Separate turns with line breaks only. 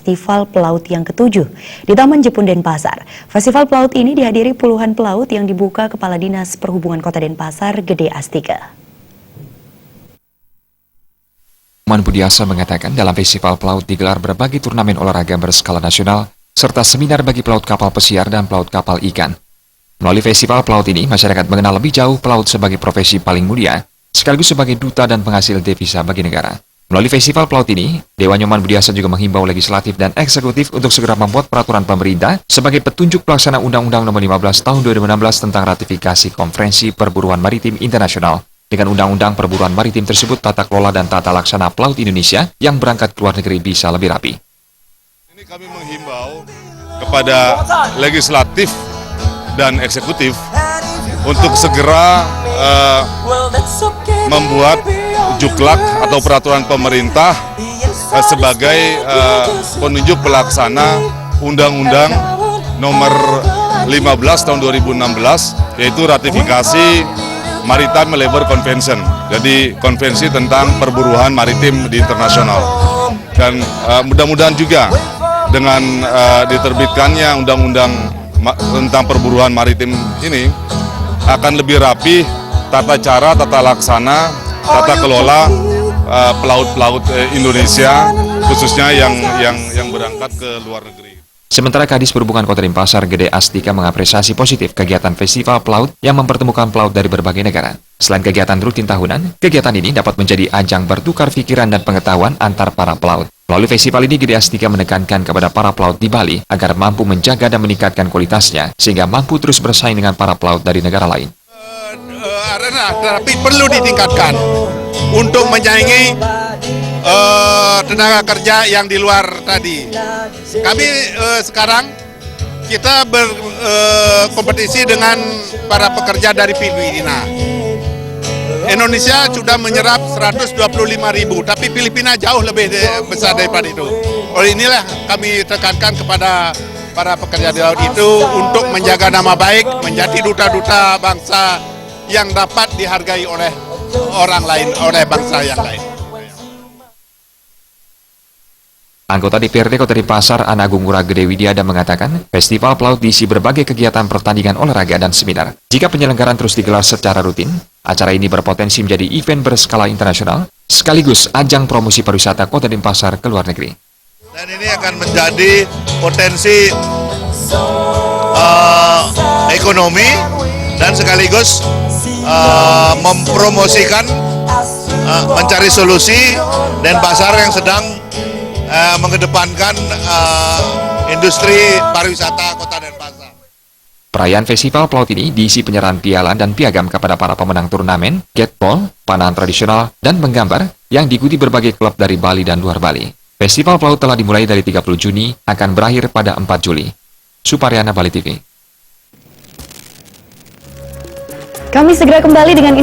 Festival Pelaut yang ke-7 di Taman Jepun Denpasar. Festival Pelaut ini dihadiri puluhan pelaut yang dibuka Kepala Dinas Perhubungan Kota Denpasar, Gede Astika.
Man Budiasa mengatakan dalam festival pelaut digelar berbagai turnamen olahraga berskala nasional serta seminar bagi pelaut kapal pesiar dan pelaut kapal ikan. Melalui festival pelaut ini, masyarakat mengenal lebih jauh pelaut sebagai profesi paling mulia, sekaligus sebagai duta dan penghasil devisa bagi negara. Melalui festival pelaut ini, Dewan Nyoman Budiasa juga menghimbau legislatif dan eksekutif untuk segera membuat peraturan pemerintah sebagai petunjuk pelaksana Undang-Undang Nomor 15 Tahun 2016 tentang ratifikasi Konferensi Perburuan Maritim Internasional. Dengan Undang-Undang Perburuan Maritim tersebut, tata kelola dan tata laksana pelaut Indonesia yang berangkat ke luar negeri bisa lebih rapi.
Ini kami menghimbau kepada legislatif dan eksekutif untuk segera membuat juklak atau peraturan pemerintah sebagai penunjuk pelaksana Undang-Undang Nomor 15 Tahun 2016, yaitu ratifikasi Maritime Labour Convention, jadi konvensi tentang perburuan maritim di internasional. Dan mudah-mudahan juga dengan diterbitkannya Undang-Undang tentang perburuan maritim ini akan lebih rapi tata cara, tata laksana, tata kelola pelaut-pelaut Indonesia, khususnya yang berangkat ke luar negeri.
Sementara Kadis Perhubungan Kota Denpasar, Gede Astika, mengapresiasi positif kegiatan festival pelaut yang mempertemukan pelaut dari berbagai negara. Selain kegiatan rutin tahunan, kegiatan ini dapat menjadi ajang bertukar pikiran dan pengetahuan antar para pelaut. Melalui festival ini, Gede Astika menekankan kepada para pelaut di Bali agar mampu menjaga dan meningkatkan kualitasnya, sehingga mampu terus bersaing dengan para pelaut dari negara lain.
Tapi perlu ditingkatkan untuk menyaingi tenaga kerja yang di luar tadi. Kami sekarang kita berkompetisi dengan para pekerja dari Filipina. Indonesia sudah menyerap 125.000, tapi Filipina jauh lebih besar daripada itu. Oleh inilah kami tekankan kepada para pekerja di laut itu untuk menjaga nama baik, menjadi duta-duta bangsa yang dapat dihargai oleh orang lain, oleh bangsa yang lain.
Anggota DPRD Kota Denpasar, Ana Agung Ngurah Gede Widiada mengatakan, festival pelaut diisi berbagai kegiatan pertandingan olahraga dan seminar. Jika penyelenggaraan terus digelar secara rutin, acara ini berpotensi menjadi event berskala internasional, sekaligus ajang promosi pariwisata Kota Denpasar ke luar negeri.
Dan ini akan menjadi potensi ekonomi dan sekaligus mempromosikan, mencari solusi Denpasar yang sedang mengedepankan industri pariwisata Kota Denpasar.
Perayaan festival pelaut ini diisi penyerahan piala dan piagam kepada para pemenang turnamen, catball, panahan tradisional, dan menggambar yang diikuti berbagai klub dari Bali dan luar Bali. Festival pelaut telah dimulai dari 30 Juni, akan berakhir pada 4 Juli. Suparyana, Bali TV.
Kami segera kembali dengan